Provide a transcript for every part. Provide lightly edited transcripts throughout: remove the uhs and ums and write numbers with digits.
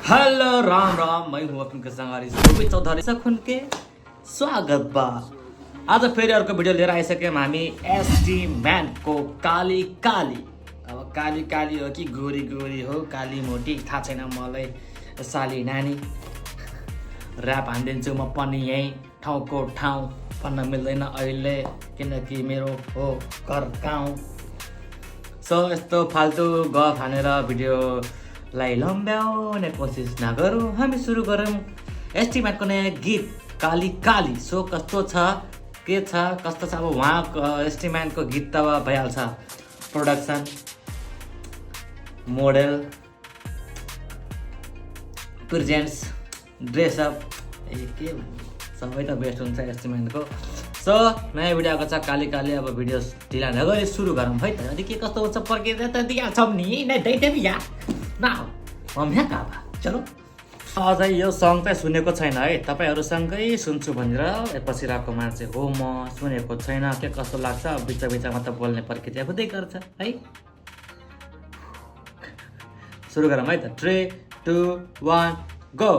Hello Ram Ram, मैं हूँ आपके संगारी गोपी चौधरी सखुन के स्वागत बा। आज फेरि अर्को भिडियो लिएर आइसक्यौँ हामी एसटी म्यानको काली काली। अब काली काली हो कि गोरी गोरी हो, काली मोटी थाहा छैन मलाई। साली नानी ऱ्याप हानिदिन्छु म पनि यहीँ ठाउँको ठाउँ भन्न मिल्दैन अहिले, किनकि मेरो हो घर गाउँ। सो यस्तो फाल्तु गफ हानेर भिडियोलाई लम्ब्याउने कोसिस नगरौँ, हामी सुरु गरौँ एसटी म्यानको नयाँ गीत काली काली। सो कस्तो छ, के छ, कस्तो छ, अब उहाँको एसटी म्यानको गीत त भइहाल्छ। प्रोडक्सन, मोडल, प्रेजेन्ट्स, ड्रेसअप, के सबै त बेस्ट हुन्छ एसटी म्यानको। सो नयाँ भिडियो आएको छ काली काली। अब भिडियो ढिला नगरी सुरु गरौँ है त। अनि के कस्तो हुन्छ पर्खेर त दिइहाल्छौँ नि, नै दैटे नि या न हम यहाँ कहाँ चलो। अझै यो सङ चाहिँ सुनेको छैन है, तपाईँहरूसँगै सुन्छु भनेर पसिरहेको मान्छे हो म, सुनेको छैन। के कस्तो लाग्छ बिच बिचमा त बोल्ने प्रक्रिया हुँदै गर्छ है। सुरु गरौँ है त। 3, 2, 1 गो।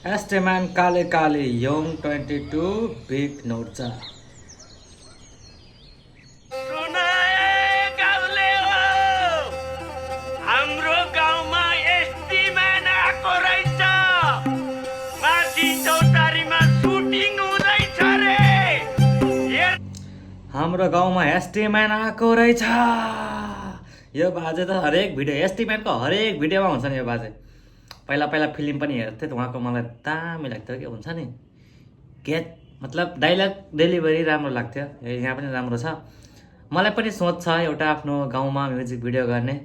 एसटी म्यान काले काले यङ 22 बिग नोट छ। हाम्रो गाउँमा एसटी म्यान आएको रहेछ। यो बाजे त हरेक भिडियो एसटी म्यानको हरेक भिडियोमा हुन्छ नि यो बाजे। पहिला पहिला फिल्म पनि हेर्थेँ त उहाँको, मलाई दामी लाग्थ्यो के हुन्छ नि, के मतलब डाइलग डेलिभरी राम्रो लाग्थ्यो। यहाँ पनि राम्रो छ। मलाई पनि सोच छ एउटा आफ्नो गाउँमा म्युजिक भिडियो गर्ने।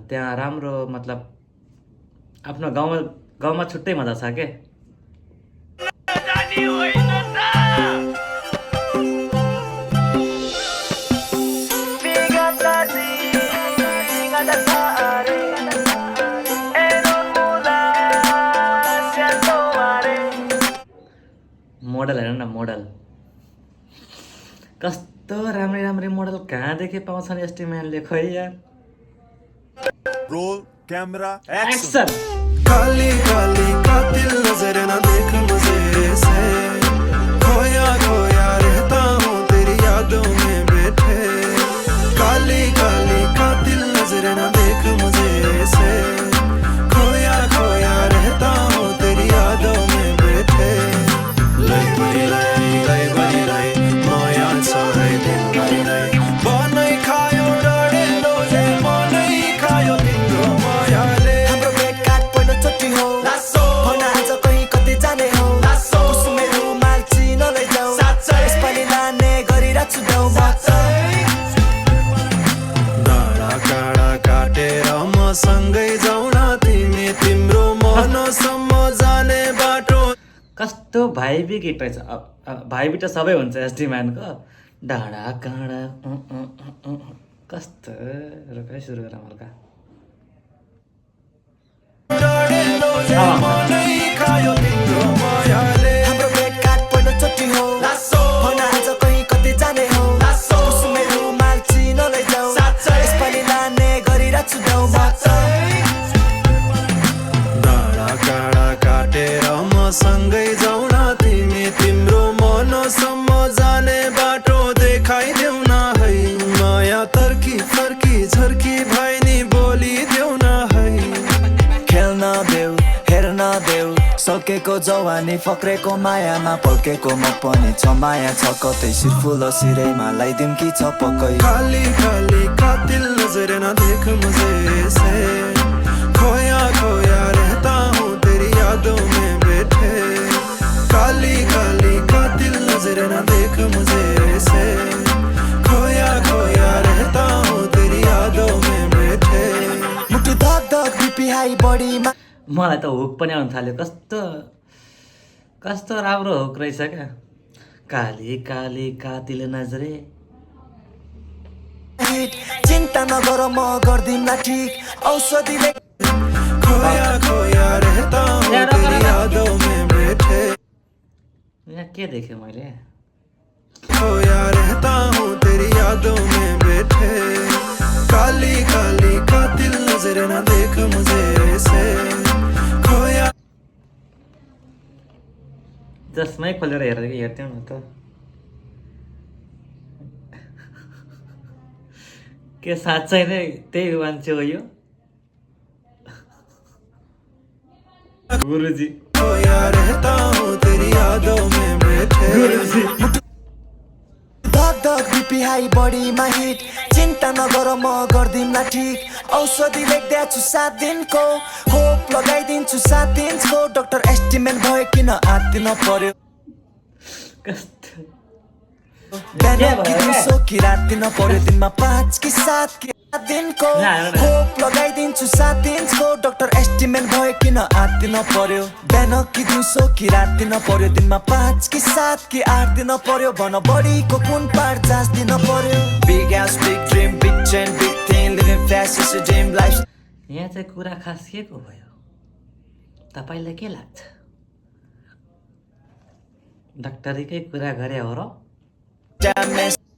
त्यहाँ राम्रो मतलब आफ्नो गाउँमा छुट्टै मजा छ के। मोडल हेर न, मोडल कस्तो राम्रै राम्रै मोडल कहाँदेखि पाउँछन् एसटी म्यानले, खै यार। Roll camera action. काली काली कातिल नजर न देख मुझे से, खोया खोया रहता हूँ तेरी यादों में बैठे। काली काली कातिल नजर न देख मुझे से, खोया खोया रहता हूँ तेरी यादों में बैठे। लै बै लै माया छ है तिमीलाई, बनै खायो डढे लोजे मनै खायो तिम्रो मायाले। हाम्रो भेटघाट पहिलोचोटि हो, भन आज कहीँ कतै जाने हो, कुसुमे रुमाल चिन लैजाऊ, यसपालि लाने गरिरहेछु जाऊ म त। डाँडा काँडा काटेर मसँगै जाउँ न तिमी, तिम्रो मनसम्म जाने बाटो। कस्तो भाइबी गीत रहेछ। भाइबी त सबै हुन्छ एसटी म्यानको। डाँडा काँडा कस्तो रुकै सुरु गरौँ हल्का। हाम्रो भेटघाट पहिलोचोटि हो, भन आज कहीँ कतै जाने हो, कुसुमे रुमाल चिन लैजाऊ, यसपालि लाने गरिरहेछु जाऊ म त। डाँडा काँडा काटेर मसँगै जाउँ न तिमी, तिम्रो मनसम्म जाने बाटो देखाइदेऊ न है। माया तर्की फर्की झर्की भाइ नि बोलिदेऊ न है। खेल्न देऊ हेर्न देऊ सकेको जवानी, फक्रेको मायामा पल्केको म पनि छ माया छ कतै, सिरफुल सिरैमा लाइदिउँ कि छ पक्कै। काली काली कातिल नजर न देख मुझे से, खोया खोया रहता हूँ तेरी यादों में बैठे। काली काली कातिल नजर न देख मुझे से, खोया खोया रहता हूँ तेरी यादों में बैठे। मुटु धक धक बिपी हाई बढीमा। मलाई त हुक पनि आउनु थाल्यो। कस्तो कस्तो राम्रो हुक रहेछ क्या। काली काली कातिल नजरे। चिन्ता नगर म गर्दिनँ ठिक, औषधिले खोया खोया रहता हूँ तेरी यादों में बैठे। यहाँ के देखेँ मैले। खोया रहता हूँ तेरी चस्मै खोलेर हेर्थ्यौ न त के साँच्चै नै त्यही मान्छे हो यो गुरुजी खोया रहता हूँ तेरी यादों में बैठे गुरुजी धक धक बिपी हाई बडीमा हिट चिन्ता नगर म गर्दिनला ठिक औषधि लेख्दैछु 7 दिनको खोप लगाइदिन्छु 7 इन्चको डाक्टर एस्टिमेट भयो किन आत्तिन पर्यो कस्तो बिहान कि दिउँसो कि राति न पर्यो दिनमा 5 कि 7 कि 7 दिनको खोप लगाइदिन्छु 7 इन्चको डाक्टर एस्टिमेट भयो किन आत्तिन पर्यो बिहान कि दिउँसो कि राति न पर्यो दिनमा 5 कि 7 कि 8 दिन पर्यो भन बडीको कुन पार्ट जाँच दिन पर्यो big house big dream big chain big thing living fast is a dream life यहाँ चाहिँ कुरा खास के को भयो तपाईलाई के लाग्छ डाक्टरीकै कुरा गरे हो र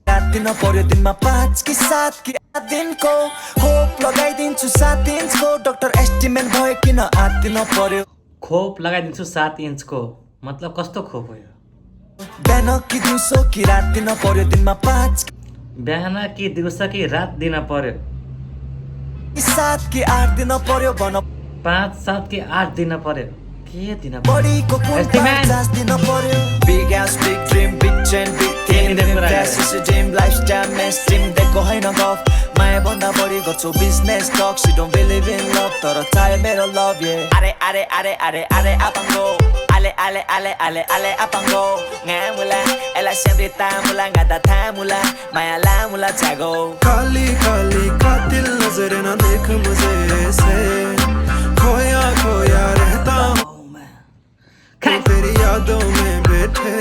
राति न पर्यो दिनमा 5 कि 7 कि 8 दिनको खोप लगाइदिन्छु 7 इन्चको डाक्टर एस्टिमेट भयो किन आत्तिन पर्यो खोप लगाइदिन्छु 7 इन्चको मतलब कस्तो खोप हो यो बिहान कि दिउँसो कि राति न पर्यो दिनमा 5 बिहान कि दिउँसो कि रात दिन पर्यो कि 7 कि 8 दिन पर्यो भन 5 7 कि 8 दिन पर्यो के दिन बडीको कुन पार्ट जाँच दिन पर्यो big house big dream big chain big thing living fast is a dream lifestyle mainstream देखो हैन गफ माया भन्दा बढी गर्छु business talk she don't believe in love तर चाहे मेरो लभ ये अरे अरे अरे अरे अरे apango ale ale ale ale ale apango ngamula ela sempre tá mula ngada tá mula maya la mula chago काली काली कातिल नजर न देख मुझे ऐसे खोया खोया रहता हूँ तेरी यादों में बैठे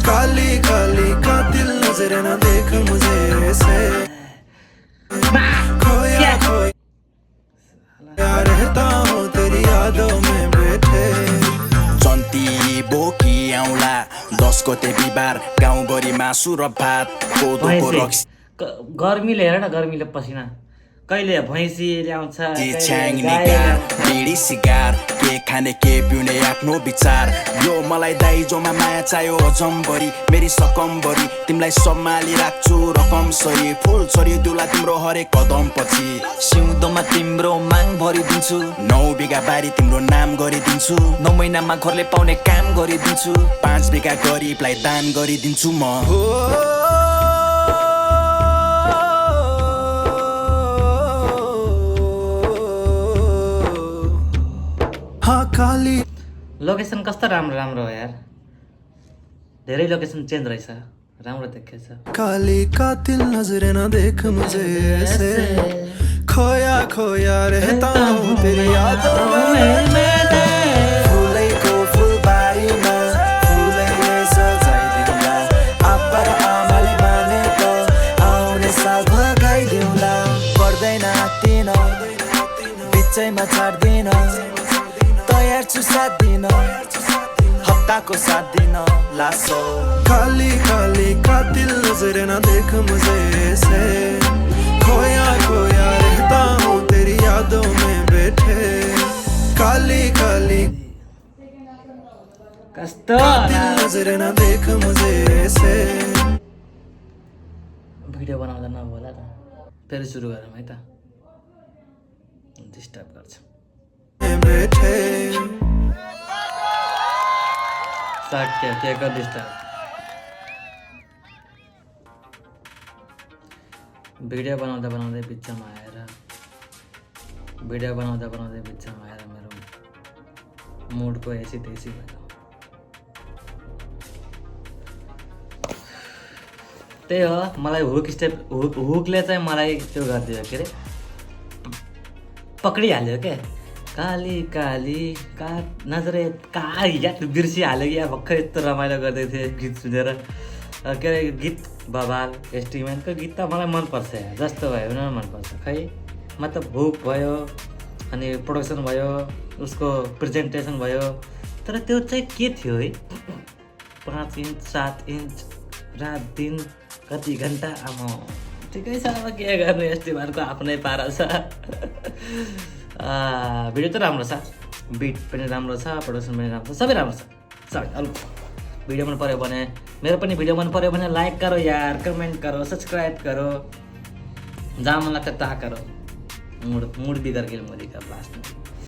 काली काली कातिल नजर न देख मुझे ऐसे खोया खोया रहता हूँ तेरी यादों में बैठे चन्ती बोकी आउँला 10 गते बिहिबार गाउँभरि मासु र भात कोदोको रक्सी गर्मीले हेर न गर्मीले पसिना कहिले भैँसी ल्याउँछ छ्याङ निगार बिडी सिगार के खाने के पिउने आफ्नो विचार यो मलाई दाइजोमा माया चाहियो अजमभरि मेरी सकमभरि तिमीलाई सम्हाली राख्छु रकम सही फुल छरी दुला तिम्रो हरेक कदम पछि सिउँदोमा तिम्रो माग भरिदिन्छु 9 बिघा बारी तिम्रो नाम गरिदिन्छु 9 महिनामा घरले पाउने काम गरिदिन्छु 5 बिघा गरिबलाई दान गरिदिन्छु म हाँ काली लोकेसन कस्तो राम्रो राम्रो हो यार धेरै लोकेसन चेन्ज रहेछ राम्रो देखिएछ काली कातिल नजर न देख मुझे ऐसे खोया खोया रहता हूँ तेरी यादों में फुलैको फुलबारीमा फुलैले सजाइदिउँला आप्पा र आमाले मानेको आउने साल भगाइदिउँला पर्दैन आत्तिन बिचैमा छाड्दिन तयार छु 7 दिन हप्ताको 7 दिन लासो काली काली कातिल नजर न देख मुझे ऐसे खोया खोया रहता हूँ तेरी यादों में बैठे काली काली कस्तो कातिल नजर न देख मुझे ऐसे भिडियो बनाउँदा नहोला त फेरि सुरु गरौँ है त डिस्टर्ब गर्छ बैठे सक्यो के को डिस्टर्ब भिडियो बनाउँदा बनाउँदै बिचमा आएर बिचमा आएर मेरो मुडको एसी तेसी भयो त्यही हो मलाई हुक स्टेप हुकले चाहिँ मलाई त्यो गरिदियो के अरे पक्रिहाल्यो क्या काली काली का नजरे का या बिर्सिहाल्यो कि या भर्खर यस्तो रमाइलो गर्दै थिएँ गीत सुनेर के अरे गीत बवाल एस्टिमेटको गीत त मलाई मनपर्छ यार जस्तो भयो भने मनपर्छ खै मतलब हुक भयो अनि प्रोडक्सन भयो उसको प्रेजेन्टेसन भयो तर त्यो चाहिँ के थियो है 5 इन्च 7 इन्च रात दिन कति घन्टा आमा ठिकै छ अब के गर्ने एस्टिमेटको आफ्नै पारा छ भिडियो त राम्रो छ बिट पनि राम्रो छ प्रोडक्सन पनि राम्रो छ सबै राम्रो छ सबै भिडियो मन पर्यो भने मेरो पनि भिडियो मन पर्यो भने लाइक करो यार, कमेंट करो, सब्सक्राइब करो, जहाँ मन लगता है तहाँ करो। मूड बिगड़ गया मोदी का लास्ट में।